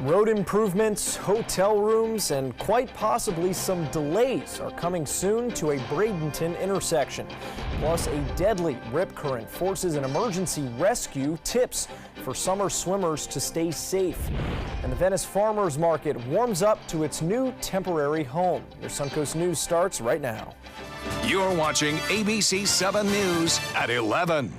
Road improvements, hotel rooms, and quite possibly some delays are coming soon to a Bradenton intersection. Plus, a deadly rip current forces an emergency rescue. Tips for summer swimmers to stay safe. And the Venice Farmers Market warms up to its new temporary home. Your Suncoast News starts right now. You're watching ABC 7 News at 11.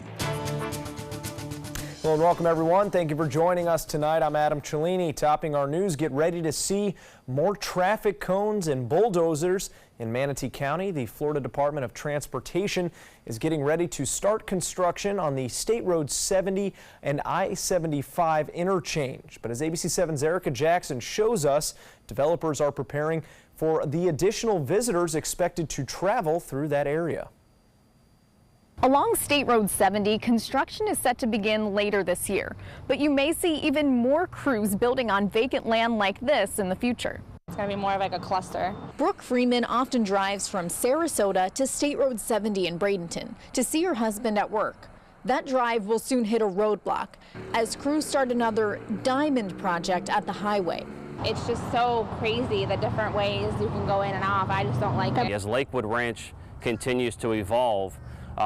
Hello and welcome everyone. Thank you for joining us tonight. I'm Adam Cellini. Topping our news, get ready to see more traffic cones and bulldozers in Manatee County. The Florida Department of Transportation is getting ready to start construction on the State Road 70 and I-75 interchange. But as ABC 7's Erica Jackson shows us, developers are preparing for the additional visitors expected to travel through that area. Along State Road 70, construction is set to begin later this year, but you may see even more crews building on vacant land like this in the future. It's going to be more of like a cluster. Brooke Freeman often drives from Sarasota to State Road 70 in Bradenton to see her husband at work. That drive will soon hit a roadblock as crews start another diamond project at the highway. It's just so crazy the different ways you can go in and off. I just don't like it. As Lakewood Ranch continues to evolve,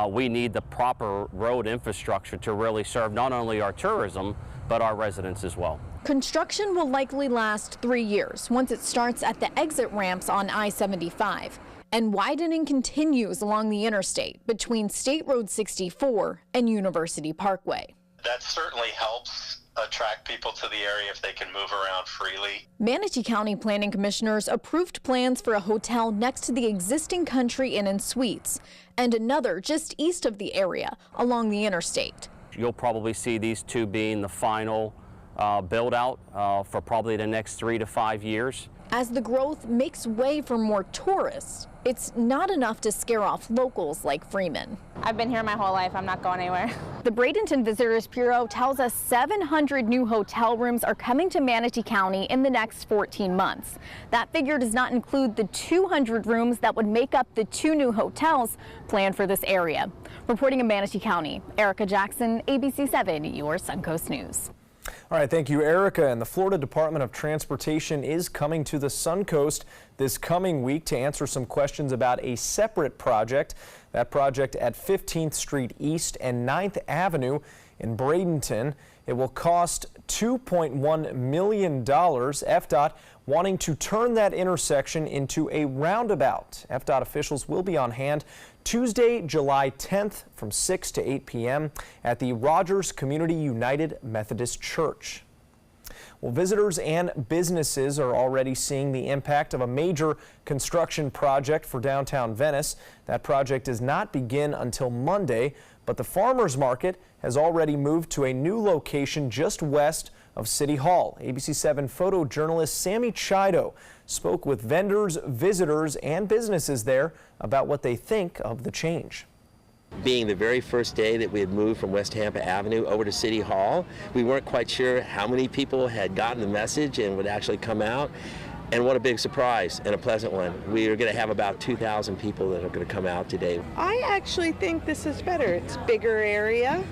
we need the proper road infrastructure to really serve not only our tourism, but our residents as well. Construction will likely last 3 years once it starts at the exit ramps on I-75. And widening continues along the interstate between State Road 64 and University Parkway. That certainly helps attract people to the area if they can move around freely. Manatee County Planning Commissioners approved plans for a hotel next to the existing Country Inn and Suites and another just east of the area along the interstate. You'll probably see these two being the final build out for probably the next 3 to 5 years. As the growth makes way for more tourists, it's not enough to scare off locals like Freeman. I've been here my whole life. I'm not going anywhere. The Bradenton Visitors Bureau tells us 700 new hotel rooms are coming to Manatee County in the next 14 months. That figure does not include the 200 rooms that would make up the 2 new hotels planned for this area. Reporting in Manatee County, Erica Jackson, ABC 7, your Suncoast News. All right, thank you, Erica. And the Florida Department of Transportation is coming to the Suncoast this coming week to answer some questions about a separate project. That project at 15th Street East and 9th Avenue in Bradenton. It will cost $2.1 million. FDOT wanting to turn that intersection into a roundabout. FDOT officials will be on hand Tuesday, July 10th from 6 to 8 p.m. at the Rogers Community United Methodist Church. Well, visitors and businesses are already seeing the impact of a major construction project for downtown Venice. That project does not begin until Monday, but the farmers market has already moved to a new location just west of City Hall. ABC 7 photojournalist Sammy Chido spoke with vendors, visitors, and businesses there about what they think of the change. Being the very first day that we had moved from West Tampa Avenue over to City Hall, we weren't quite sure how many people had gotten the message and would actually come out. And what a big surprise and a pleasant one. We are going to have about 2,000 people that are going to come out today. I actually think this is better. It's a bigger area,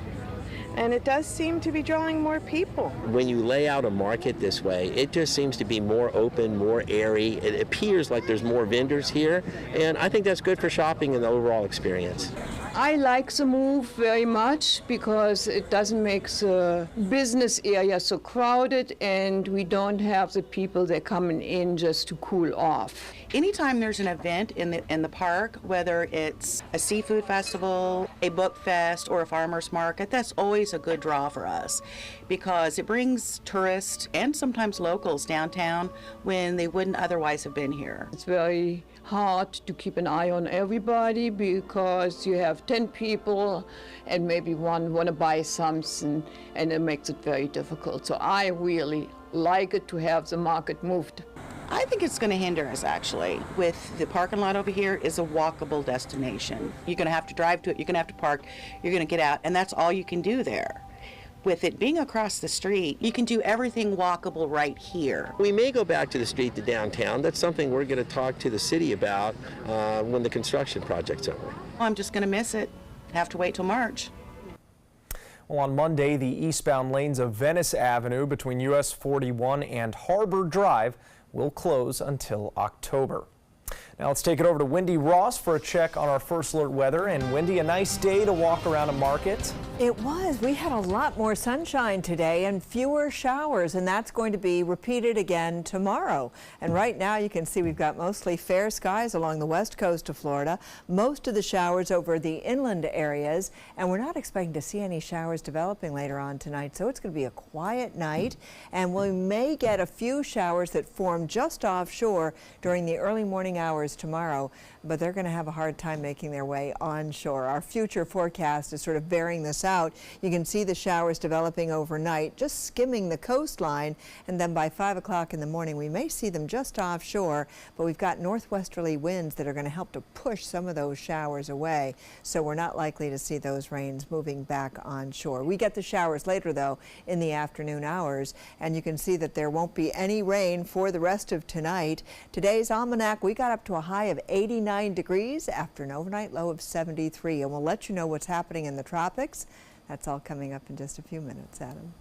and it does seem to be drawing more people. When you lay out a market this way, it just seems to be more open, more airy. It appears like there's more vendors here, and I think that's good for shopping and the overall experience. I like the move very much because it doesn't make the business area so crowded, and we don't have the people that are coming in just to cool off. Anytime there's an event in the park, whether it's a seafood festival, a book fest, or a farmer's market, that's always a good draw for us because it brings tourists and sometimes locals downtown when they wouldn't otherwise have been here. It's very hard to keep an eye on everybody because you have 10 people and maybe one want to buy something, and it makes it very difficult. So I really like it to have the market moved. I think it's going to hinder us, actually. With the parking lot over here is a walkable destination. You're going to have to drive to it, you're going to have to park, you're going to get out, and that's all you can do there. With it being across the street, you can do everything walkable right here. We may go back to the street to downtown. That's something we're going to talk to the city about when the construction project's over. I'm just going to miss it. Have to wait till March. Well, on Monday, the eastbound lanes of Venice Avenue between US 41 and Harbor Drive will close until October. Now let's take it over to Wendy Ross for a check on our First Alert weather. And Wendy, a nice day to walk around a market. It was. We had a lot more sunshine today and fewer showers, and that's going to be repeated again tomorrow. And right now you can see we've got mostly fair skies along the west coast of Florida, most of the showers over the inland areas, and we're not expecting to see any showers developing later on tonight, so it's going to be a quiet night, and we may get a few showers that form just offshore during the early morning hours tomorrow, but they're going to have a hard time making their way onshore. Our future forecast is sort of bearing this out. You can see the showers developing overnight, just skimming the coastline, and then by 5 o'clock in the morning we may see them just offshore, but we've got northwesterly winds that are going to help to push some of those showers away, so we're not likely to see those rains moving back onshore. We get the showers later though in the afternoon hours, and you can see that there won't be any rain for the rest of tonight. Today's almanac, we got up to a high of 89 degrees after an overnight low of 73, and we'll let you know what's happening in the tropics. That's all coming up in just a few minutes, Adam.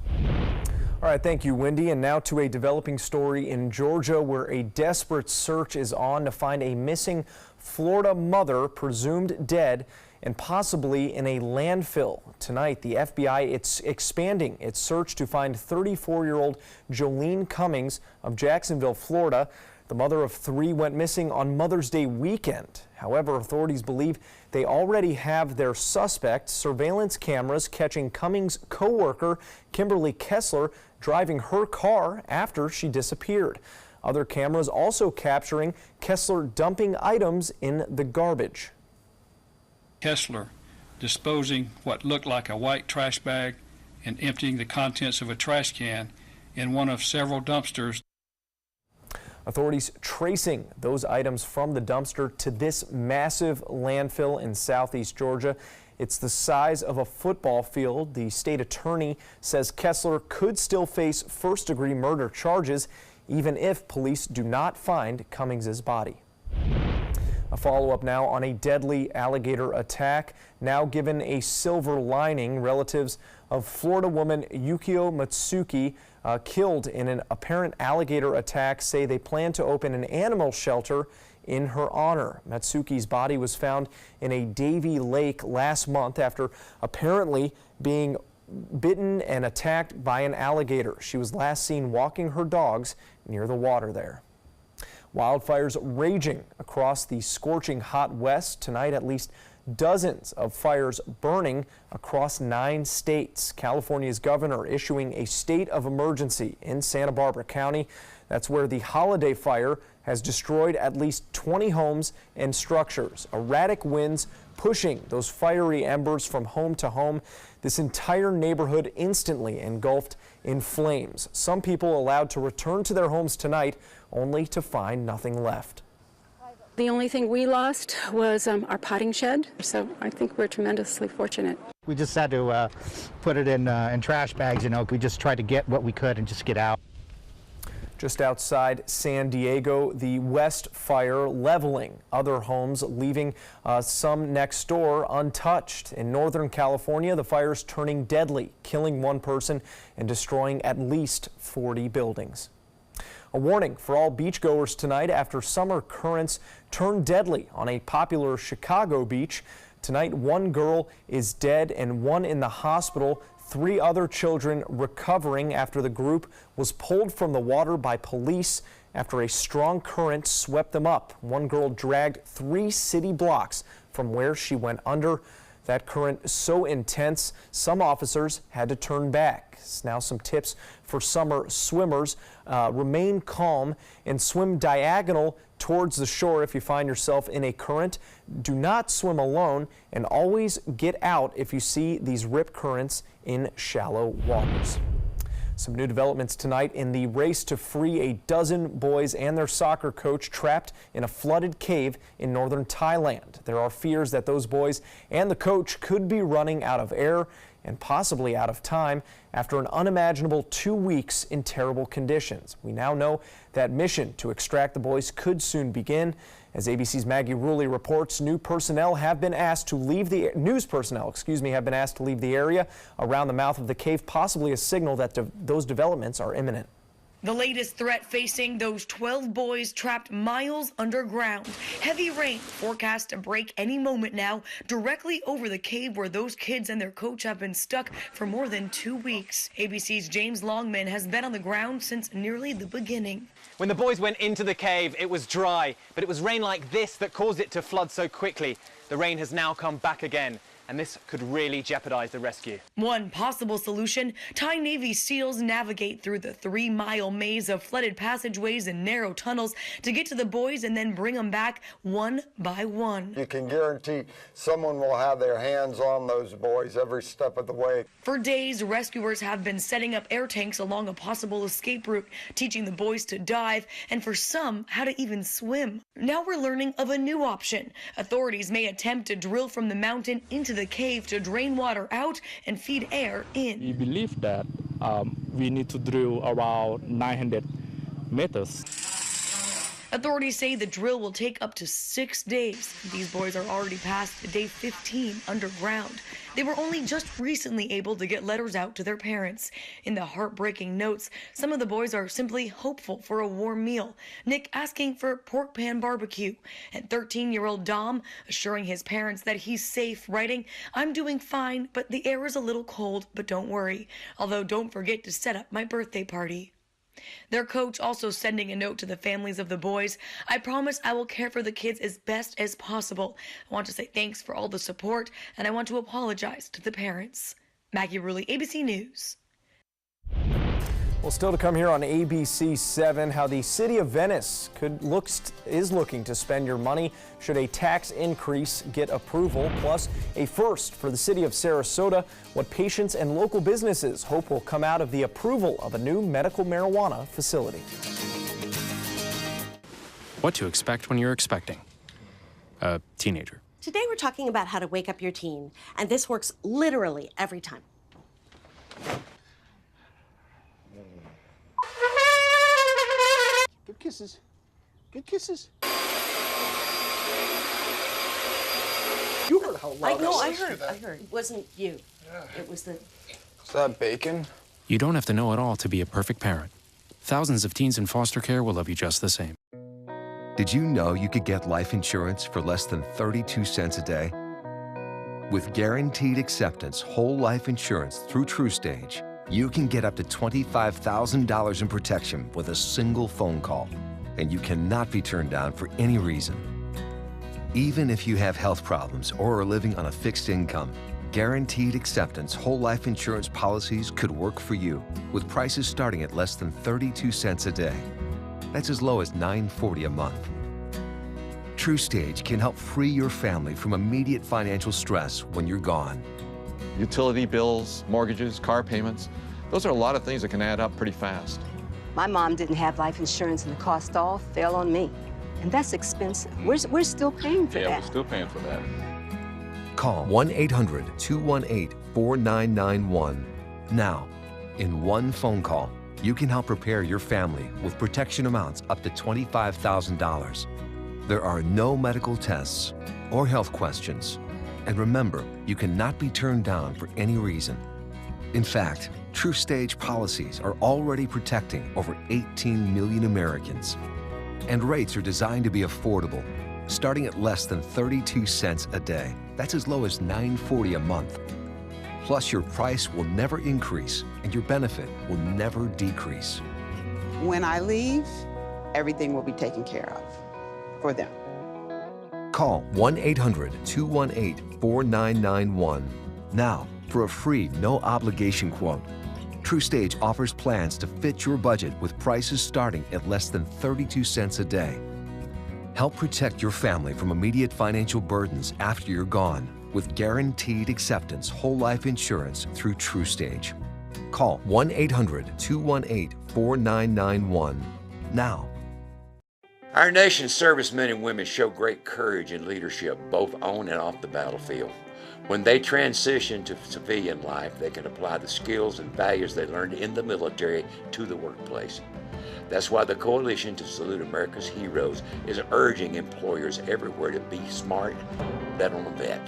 All right, thank you, Wendy. And now to a developing story in Georgia where a desperate search is on to find a missing Florida mother presumed dead and possibly in a landfill. Tonight, the FBI it's expanding its search to find 34-year-old Jolene Cummings of Jacksonville, Florida. The mother of 3 went missing on Mother's Day weekend. However, authorities believe they already have their suspect. Surveillance cameras catching Cummings' co-worker, Kimberly Kessler, driving her car after she disappeared. Other cameras also capturing Kessler dumping items in the garbage. Kessler disposing what looked like a white trash bag and emptying the contents of a trash can in one of several dumpsters. Authorities tracing those items from the dumpster to this massive landfill in southeast Georgia. It's the size of a football field. The state attorney says Kessler could still face first-degree murder charges even if police do not find Cummings' body. A follow-up now on a deadly alligator attack. Now given a silver lining, relatives of Florida woman Yukio Matsuki killed in an apparent alligator attack say they plan to open an animal shelter in her honor. Matsuki's body was found in a Davie Lake last month after apparently being bitten and attacked by an alligator. She was last seen walking her dogs near the water there. Wildfires raging across the scorching hot west. Tonight, at least dozens of fires burning across 9 states. California's governor issuing a state of emergency in Santa Barbara County. That's where the Holiday fire has destroyed at least 20 homes and structures. Erratic winds pushing those fiery embers from home to home. This entire neighborhood instantly engulfed in flames. Some people allowed to return to their homes tonight only to find nothing left. The only thing we lost was our potting shed, so I think we're tremendously fortunate. We just had to put it in trash bags, you know. We just tried to get what we could and just get out. Just outside San Diego, the West fire leveling other homes, leaving some next door untouched. In Northern California, the fire's turning deadly, killing 1 person and destroying at least 40 buildings. A warning for all beachgoers tonight after summer currents turn deadly on a popular Chicago beach. Tonight, 1 girl is dead and 1 in the hospital. 3 other children recovering after the group was pulled from the water by police after a strong current swept them up. 1 girl dragged 3 city blocks from where she went under. That current so intense, some officers had to turn back. Now some tips for summer swimmers. Remain calm and swim diagonal towards the shore if you find yourself in a current. Do not swim alone and always get out if you see these rip currents in shallow waters. Some new developments tonight in the race to free a dozen boys and their soccer coach trapped in a flooded cave in northern Thailand. There are fears that those boys and the coach could be running out of air and possibly out of time after an unimaginable 2 weeks in terrible conditions. We now know that mission to extract the boys could soon begin. As ABC's Maggie Rulli reports, news personnel have been asked to leave the area around the mouth of the cave, possibly a signal that those developments are imminent. The latest threat facing those 12 boys trapped miles underground. Heavy rain forecast to break any moment now directly over the cave where those kids and their coach have been stuck for more than 2 weeks. ABC's James Longman has been on the ground since nearly the beginning. When the boys went into the cave, it was dry, but it was rain like this that caused it to flood so quickly. The rain has now come back again, and this could really jeopardize the rescue. One possible solution, Thai Navy SEALs navigate through the 3-mile maze of flooded passageways and narrow tunnels to get to the boys and then bring them back one by one. You can guarantee someone will have their hands on those boys every step of the way. For days, rescuers have been setting up air tanks along a possible escape route, teaching the boys to dive, and for some, how to even swim. Now we're learning of a new option. Authorities may attempt to drill from the mountain into the cave to drain water out and feed air in. We believe that we need to drill around 900 meters. Authorities say the drill will take up to 6 days. These boys are already past day 15 underground. They were only just recently able to get letters out to their parents. In the heartbreaking notes, some of the boys are simply hopeful for a warm meal. Nick asking for pork pan barbecue, and 13-year-old Dom assuring his parents that he's safe, writing, "I'm doing fine, but the air is a little cold, but don't worry. Although don't forget to set up my birthday party." Their coach also sending a note to the families of the boys. "I promise I will care for the kids as best as possible. I want to say thanks for all the support, and I want to apologize to the parents." Maggie Rulli, ABC News. Well, still to come here on ABC 7, how the city of Venice is looking to spend your money should a tax increase get approval, plus a first for the city of Sarasota, what patients and local businesses hope will come out of the approval of a new medical marijuana facility. What to expect when you're expecting a teenager. Today we're talking about how to wake up your teen, and this works literally every time. Good kisses. Good kisses. You heard how loud I heard. It wasn't you. Yeah. It was the... Is that bacon? You don't have to know it all to be a perfect parent. Thousands of teens in foster care will love you just the same. Did you know you could get life insurance for less than 32 cents a day? With Guaranteed Acceptance whole life insurance through TruStage, you can get up to $25,000 in protection with a single phone call, and you cannot be turned down for any reason. Even if you have health problems or are living on a fixed income, Guaranteed Acceptance whole life insurance policies could work for you, with prices starting at less than 32 cents a day. That's as low as $9.40 a month. TruStage can help free your family from immediate financial stress when you're gone. Utility bills, mortgages, car payments, those are a lot of things that can add up pretty fast. My mom didn't have life insurance and the cost all fell on me. And that's expensive. We're still paying for that. Yeah, we're still paying for that. Call 1-800-218-4991. Now, in one phone call, you can help prepare your family with protection amounts up to $25,000. There are no medical tests or health questions. And remember, you cannot be turned down for any reason. In fact, TruStage policies are already protecting over 18 million Americans. And rates are designed to be affordable, starting at less than 32 cents a day. That's as low as $9.40 a month. Plus, your price will never increase and your benefit will never decrease. When I leave, everything will be taken care of for them. Call 1-800-218-4991 now for a free, no-obligation quote. TruStage offers plans to fit your budget with prices starting at less than 32 cents a day. Help protect your family from immediate financial burdens after you're gone with Guaranteed Acceptance whole life insurance through TruStage. Call 1-800-218-4991 now. Our nation's servicemen and women show great courage and leadership, both on and off the battlefield. When they transition to civilian life, they can apply the skills and values they learned in the military to the workplace. That's why the Coalition to Salute America's Heroes is urging employers everywhere to be smart, bet on a vet.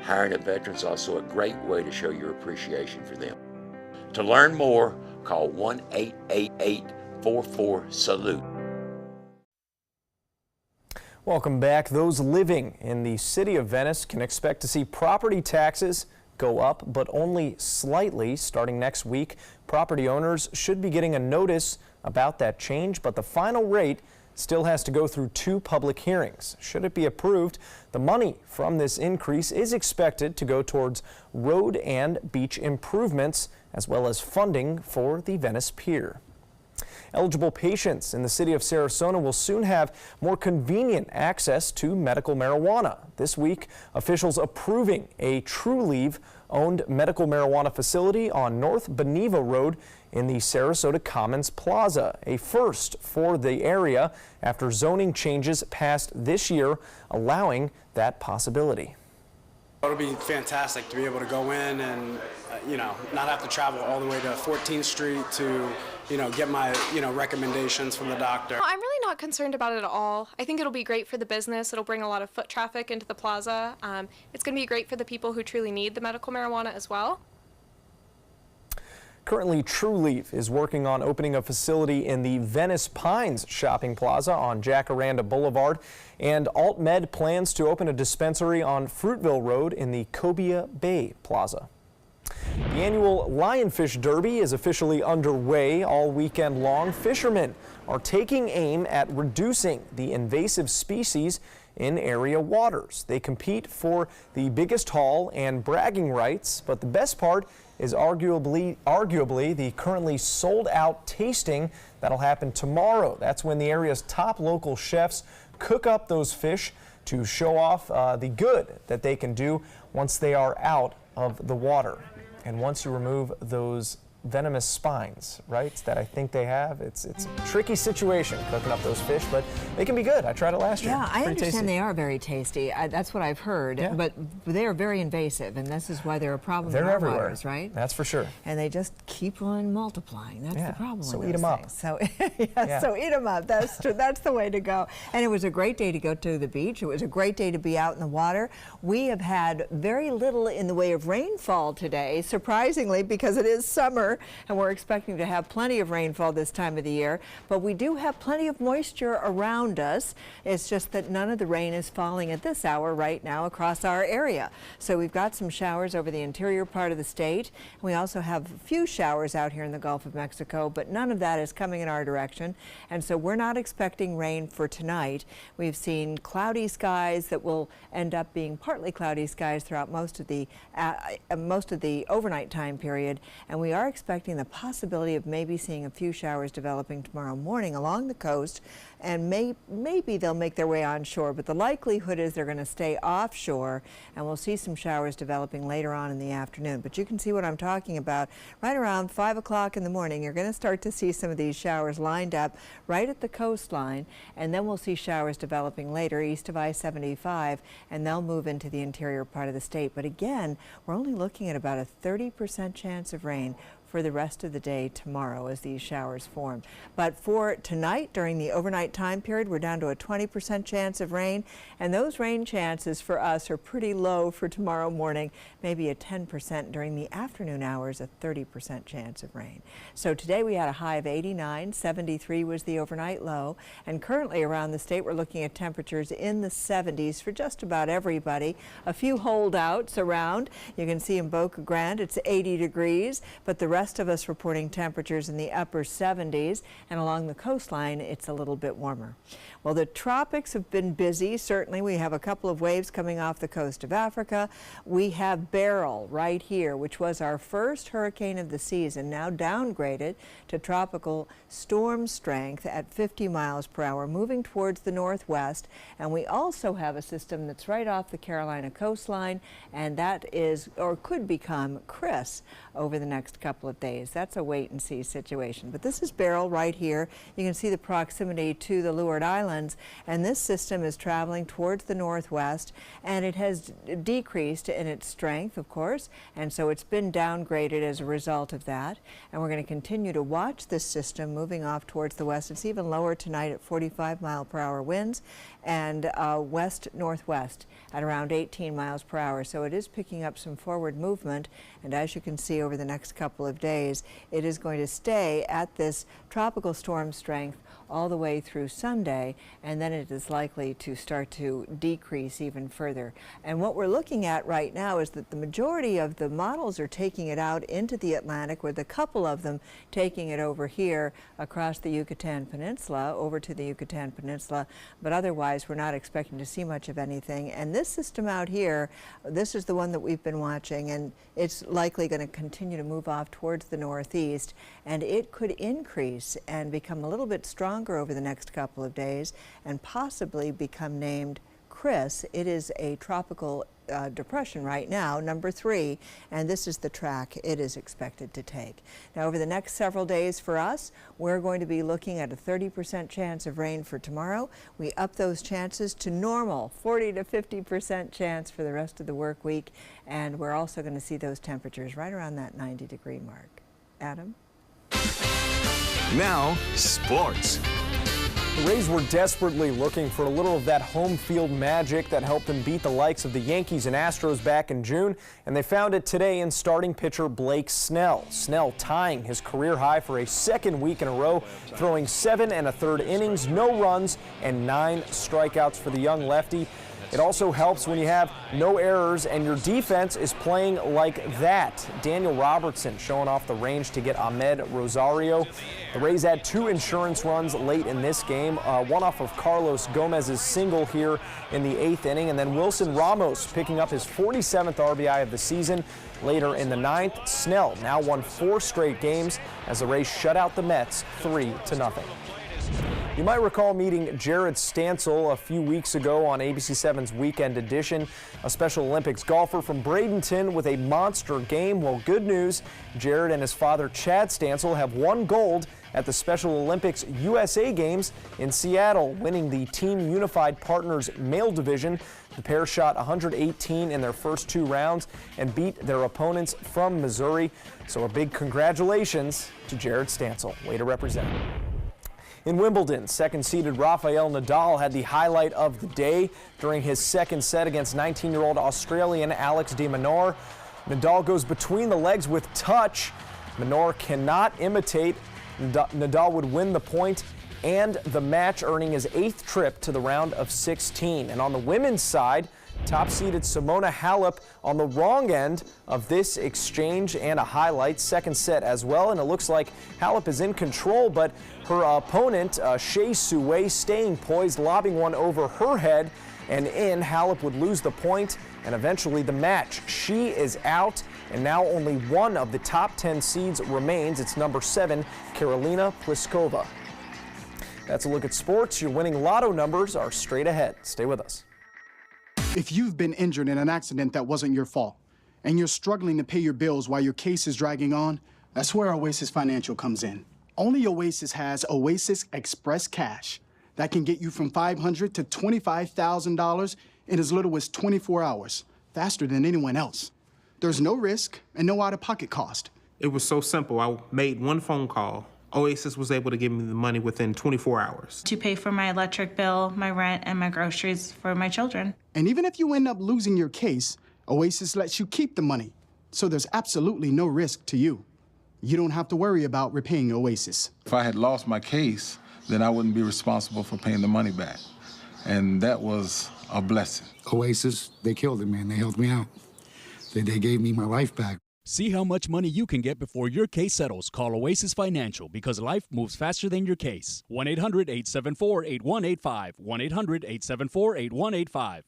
Hiring a veteran is also a great way to show your appreciation for them. To learn more, call 1-888-44-SALUTE. Welcome back. Those living in the city of Venice can expect to see property taxes go up, but only slightly starting next week. Property owners should be getting a notice about that change, but the final rate still has to go through 2 public hearings. Should it be approved, the money from this increase is expected to go towards road and beach improvements, as well as funding for the Venice Pier. Eligible patients in the city of Sarasota will soon have more convenient access to medical marijuana. This week, officials approving a Trulieve-owned medical marijuana facility on North Beneva Road in the Sarasota Commons Plaza, a first for the area after zoning changes passed this year, allowing that possibility. It'll be fantastic to be able to go in and, not have to travel all the way to 14th Street to, get my, recommendations from the doctor. I'm really not concerned about it at all. I think it'll be great for the business. It'll bring a lot of foot traffic into the plaza. It's going to be great for the people who truly need the medical marijuana as well. Currently, Trulieve is working on opening a facility in the Venice Pines shopping plaza on Jacaranda Boulevard, and AltMed plans to open a dispensary on Fruitville Road in the Cobia Bay Plaza. The annual Lionfish Derby is officially underway all weekend long. Fishermen are taking aim at reducing the invasive species in area waters. They compete for the biggest haul and bragging rights, but the best part is arguably the currently sold out tasting that'll happen tomorrow. That's when the area's top local chefs cook up those fish to show off the good that they can do once they are out of the water. And once you remove those venomous spines, right, that I think they have, it's a tricky situation cooking up those fish, but they can be good. I tried it last year. Yeah, I understand tasty. they are very tasty. That's what I've heard, but they are very invasive, and this is why they're a problem in our waters, right? That's for sure. And they just keep on multiplying. That's the problem. So with eat those them things. So, so eat them up. That's true. That's the way to go. And it was a great day to go to the beach. It was a great day to be out in the water. We have had very little in the way of rainfall today, surprisingly, because it is summer, and we're expecting to have plenty of rainfall this time of the year, but we do have plenty of moisture around us. It's just that none of the rain is falling at this hour right now across our area. So we've got some showers over the interior part of the state. We also have a few showers out here in the Gulf of Mexico, but none of that is coming in our direction, and so we're not expecting rain for tonight. We've seen cloudy skies that will end up being partly cloudy skies throughout most of the overnight time period, and we are expecting the possibility of maybe seeing a few showers developing tomorrow morning along the coast, and maybe they'll make their way onshore, but the likelihood is they're going to stay offshore, and we'll see some showers developing later on in the afternoon. But you can see what I'm talking about. Right around 5 o'clock in the morning, you're going to start to see some of these showers lined up right at the coastline, and then we'll see showers developing later east of I-75, and they'll move into the interior part of the state. But again, we're only looking at about a 30% chance of rain for the rest of the day tomorrow as these showers form. But for tonight, during the overnight time period, we're down to a 20% chance of rain, and those rain chances for us are pretty low for tomorrow morning, maybe a 10% during the afternoon hours, a 30% chance of rain. So today we had a high of 89, 73 was the overnight low, and currently around the state we're looking at temperatures in the 70s for just about everybody. A few holdouts around. You can see in Boca Grande it's 80 degrees, but the rest of us reporting temperatures in the upper 70s, and along the coastline it's a little bit warmer. Well, the tropics have been busy. Certainly we have a couple of waves coming off the coast of Africa. We have Beryl right here, which was our first hurricane of the season, now downgraded to tropical storm strength at 50 miles per hour, moving towards the northwest. And we also have a system that's right off the Carolina coastline, and that is, or could become, Chris over the next couple couple of days. That's a wait-and-see situation. But this is Beryl right here. You can see the proximity to the Leeward Islands, and this system is traveling towards the northwest, and it has decreased in its strength, of course, and so it's been downgraded as a result of that. And we're going to continue to watch this system moving off towards the west. It's even lower tonight at 45-mile-per-hour winds, and west-northwest at around 18 miles per hour. So it is picking up some forward movement, and as you can see over the next couple of days, it is going to stay at this tropical storm strength all the way through Sunday, and then it is likely to start to decrease even further. And what we're looking at right now is that the majority of the models are taking it out into the Atlantic, with a couple of them taking it over here across the Yucatan Peninsula, over to the Yucatan Peninsula, but otherwise we're not expecting to see much of anything. And this system out here, this is the one that we've been watching, and it's likely going to continue to move off towards the northeast, and it could increase and become a little bit stronger over the next couple of days and possibly become named Chris. It is a tropical depression right now, number 3, and this is the track it is expected to take. Now, over the next several days for us, we're going to be looking at a 30% chance of rain for tomorrow. We up those chances to normal, 40 to 50% chance for the rest of the work week, and we're also going to see those temperatures right around that 90-degree mark. Adam? Now, sports. The Rays were desperately looking for a little of that home field magic that helped them beat the likes of the Yankees and Astros back in June, and they found it today in starting pitcher Blake Snell. Snell tying his career high for a second week in a row, throwing 7 1/3 innings, no runs, and 9 strikeouts for the young lefty. It also helps when you have no errors and your defense is playing like that. Daniel Robertson showing off the range to get Ahmed Rosario. The Rays had 2 insurance runs late in this game, one off of Carlos Gomez's single here in the 8th inning, and then Wilson Ramos picking up his 47th RBI of the season. Later in the 9th, Snell now won 4 straight games as the Rays shut out the Mets 3-0. You might recall meeting Jared Stansel a few weeks ago on ABC7's Weekend Edition, a Special Olympics golfer from Bradenton with a monster game. Well, good news, Jared and his father Chad Stansel have won gold at the Special Olympics USA Games in Seattle, winning the Team Unified Partners male division. The pair shot 118 in their first 2 rounds and beat their opponents from Missouri. So a big congratulations to Jared Stansel. Way to represent. In Wimbledon, second-seeded Rafael Nadal had the highlight of the day during his second set against 19-year-old Australian Alex de Minaur. Nadal goes between the legs with touch. Minaur cannot imitate. Nadal would win the point and the match, earning his 8th trip to the round of 16. And on the women's side, top-seeded Simona Halep on the wrong end of this exchange, and a highlight second set as well. And it looks like Halep is in control, but her opponent, Shea Sue, staying poised, lobbing one over her head and in. Halep would lose the point and eventually the match. She is out, and now only one of the top 10 seeds remains. It's number 7, Karolina Pliskova. That's a look at sports. Your winning lotto numbers are straight ahead. Stay with us. If you've been injured in an accident that wasn't your fault, and you're struggling to pay your bills while your case is dragging on, that's where Oasis Financial comes in. Only Oasis has Oasis Express Cash that can get you from $500 to $25,000 in as little as 24 hours, faster than anyone else. There's no risk and no out-of-pocket cost. It was so simple. I made one phone call. Oasis was able to give me the money within 24 hours. To pay for my electric bill, my rent, and my groceries for my children. And even if you end up losing your case, Oasis lets you keep the money, so there's absolutely no risk to you. You don't have to worry about repaying Oasis. If I had lost my case, then I wouldn't be responsible for paying the money back. And that was a blessing. Oasis, they killed it, man. They helped me out. They gave me my life back. See how much money you can get before your case settles. Call Oasis Financial, because life moves faster than your case. 1-800-874-8185. 1-800-874-8185.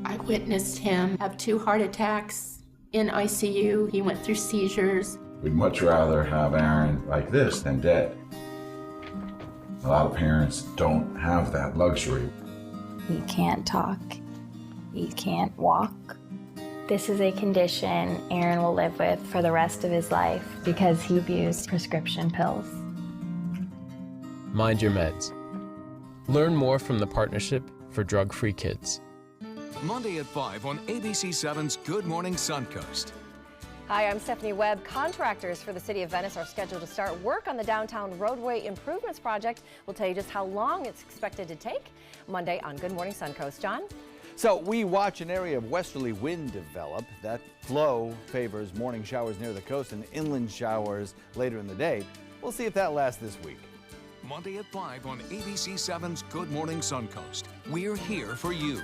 I witnessed him have 2 heart attacks in ICU. He went through seizures. We'd much rather have Aaron like this than dead. A lot of parents don't have that luxury. He can't talk. He can't walk. This is a condition Aaron will live with for the rest of his life because he abused prescription pills. Mind your meds. Learn more from the Partnership for Drug-Free Kids. Monday at 5 on ABC7's Good Morning Suncoast. Hi, I'm Stephanie Webb. Contractors for the City of Venice are scheduled to start work on the downtown roadway improvements project. We'll tell you just how long it's expected to take Monday on Good Morning Suncoast. John? So we watch an area of westerly wind develop. That flow favors morning showers near the coast and inland showers later in the day. We'll see if that lasts this week. Monday at 5 on ABC7's Good Morning Suncoast. We're here for you.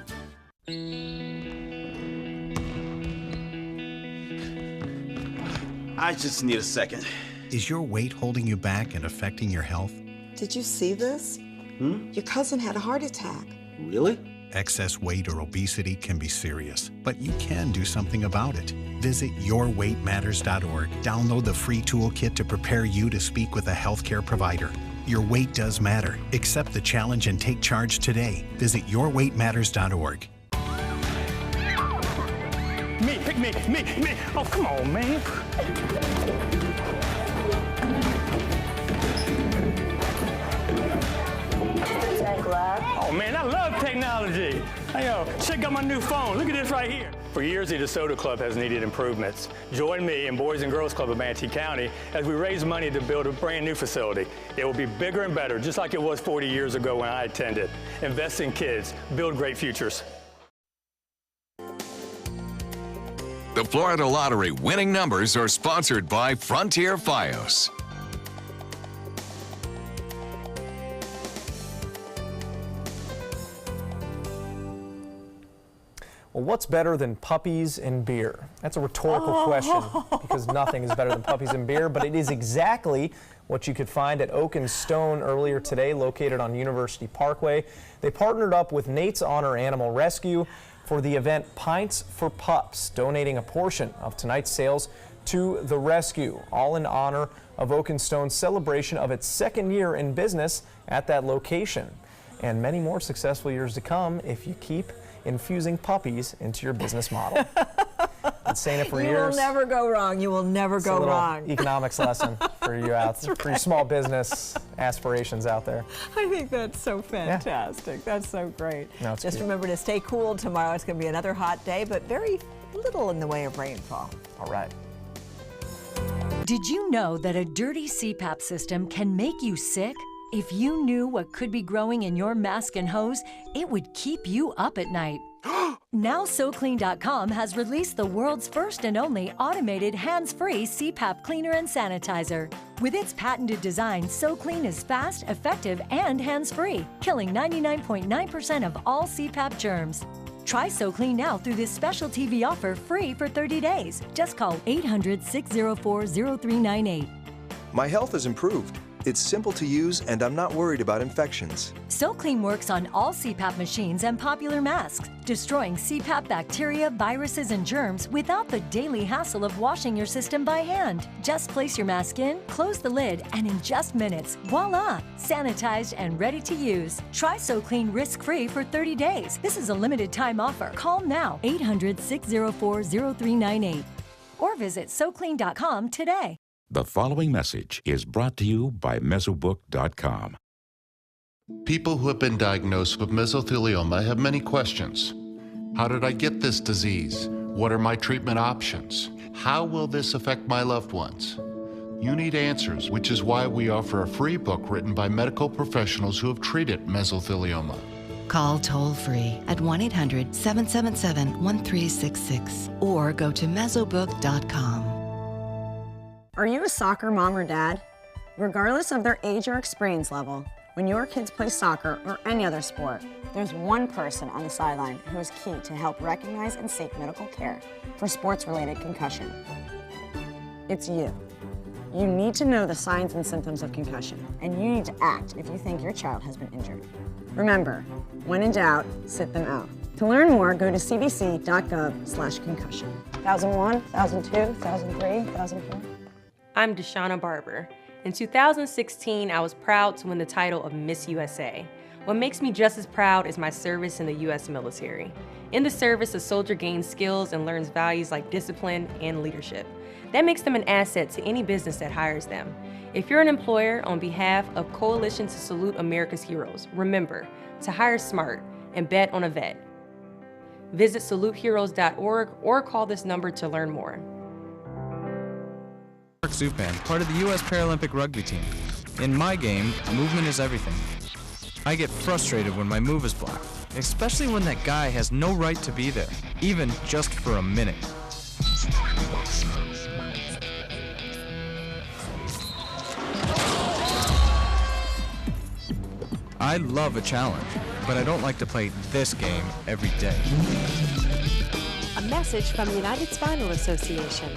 I just need a second. Is your weight holding you back and affecting your health? Did you see this? Your cousin had a heart attack. Really? Excess weight or obesity can be serious, but you can do something about it. Visit yourweightmatters.org. Download the free toolkit to prepare you to speak with a healthcare provider. Your weight does matter. Accept the challenge and take charge today. Visit yourweightmatters.org. Me. Oh, come on, man. Oh, man, I love technology. Hey, check out my new phone. Look at this right here. For years, the DeSoto Club has needed improvements. Join me and Boys and Girls Club of Manatee County as we raise money to build a brand new facility. It will be bigger and better, just like it was 40 years ago when I attended. Invest in kids. Build great futures. The Florida Lottery winning numbers are sponsored by Frontier Fios. Well, what's better than puppies and beer? That's a rhetorical question because nothing is better than puppies and beer, but it is exactly what you could find at Oak and Stone earlier today, located on University Parkway. They partnered up with Nate's Honor Animal Rescue for the event Pints for Pups, donating a portion of tonight's sales to the rescue, all in honor of Oak and Stone's celebration of its second year in business at that location. And many more successful years to come if you keep infusing puppies into your business model. Been saying it for years. You will never go wrong. You will never go wrong. Economics lesson for you for your small business aspirations out there. I think that's so fantastic. Yeah. That's so great. No, just remember to stay cool tomorrow. It's going to be another hot day, but very little in the way of rainfall. All right. Did you know that a dirty CPAP system can make you sick? If you knew what could be growing in your mask and hose, it would keep you up at night. Now SoClean.com has released the world's first and only automated hands-free CPAP cleaner and sanitizer. With its patented design, SoClean is fast, effective, and hands-free, killing 99.9% of all CPAP germs. Try SoClean now through this special TV offer free for 30 days. Just call 800-604-0398. My health has improved. It's simple to use, and I'm not worried about infections. SoClean works on all CPAP machines and popular masks, destroying CPAP bacteria, viruses, and germs without the daily hassle of washing your system by hand. Just place your mask in, close the lid, and in just minutes, voila! Sanitized and ready to use. Try SoClean risk-free for 30 days. This is a limited time offer. Call now, 800-604-0398. Or visit SoClean.com today. The following message is brought to you by Mesobook.com. People who have been diagnosed with mesothelioma have many questions. How did I get this disease? What are my treatment options? How will this affect my loved ones? You need answers, which is why we offer a free book written by medical professionals who have treated mesothelioma. Call toll-free at 1-800-777-1366 or go to Mesobook.com. Are you a soccer mom or dad? Regardless of their age or experience level, when your kids play soccer or any other sport, there's one person on the sideline who is key to help recognize and seek medical care for sports-related concussion. It's you. You need to know the signs and symptoms of concussion, and you need to act if you think your child has been injured. Remember, when in doubt, sit them out. To learn more, go to cdc.gov/concussion. 1001, 1002, 1003, 1004. I'm Deshauna Barber. In 2016, I was proud to win the title of Miss USA. What makes me just as proud is my service in the U.S. military. In the service, a soldier gains skills and learns values like discipline and leadership. That makes them an asset to any business that hires them. If you're an employer, on behalf of Coalition to Salute America's Heroes, remember to hire smart and bet on a vet. Visit saluteheroes.org or call this number to learn more. Mark Zupan, part of the U.S. Paralympic rugby team. In my game, movement is everything. I get frustrated when my move is blocked, especially when that guy has no right to be there, even just for a minute. I love a challenge, but I don't like to play this game every day. A message from the United Spinal Association.